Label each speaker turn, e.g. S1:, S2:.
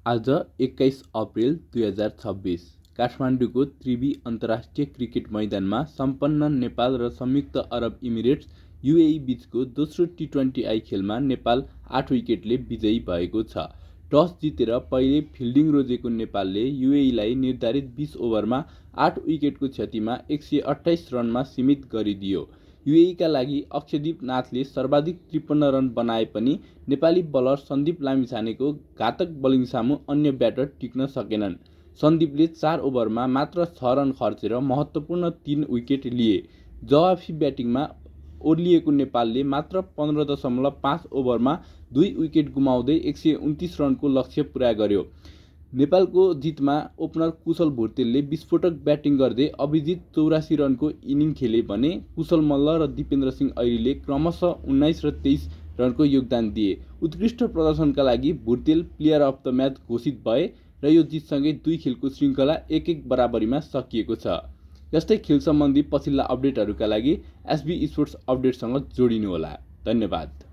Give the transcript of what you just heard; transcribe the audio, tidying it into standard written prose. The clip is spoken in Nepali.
S1: आज 21 अप्रिल 2026 काठमाडौँको त्रिवी अन्तर्राष्ट्रिय क्रिकेट मैदानमा सम्पन्न नेपाल र संयुक्त अरब इमिरेट्स युएई बीचको दोस्रो टी20आई खेलमा नेपाल 8 विकेटले विजयी भएको छ। टस जितेर पहिले फिल्डिङ रोजेको नेपालले युएईलाई निर्धारित 20 ओभरमा 8 विकेटको क्षतिमा 128 रनमा सीमित गरिदियो। युएईका लागि अक्षदीप नाथले सर्वाधिक 53 रन बनाए पनि नेपाली बलर सन्दीप लामिछानेको घातक बलिङ सामु अन्य ब्याटर टिक्न सकेनन्। सन्दीपले 4 ओभरमा मात्र 6 रन खर्चेर महत्त्वपूर्ण 3 विकेट लिए। जवाफी ब्याटिङमा ओर्लिएको नेपालले मात्र 15.5 ओभरमा 2 विकेट गुमाउँदै 129 रनको लक्ष्य पुरा गर्यो। नेपालको जितमा ओपनर कुशल भुर्तेलले विस्फोटक ब्याटिङ गर्दै अभिजित 84 रनको इनिङ खेले भने कुशल मल्ल र दिपेन्द्र सिंह ऐरीले क्रमशः 19 र 23 रनको योगदान दिए। उत्कृष्ट प्रदर्शनका लागि Bhurtel player of the match घोषित भए र यो जितसँगै 2 खेलको श्रृङ्खला 1-1 बराबरीमा सकिएको छ। यस्तै खेल सम्बन्धी पछिल्ला अपडेटहरूका लागि एसबी स्पोर्ट्स अपडेटसँग जोडिनुहोला। धन्यवाद।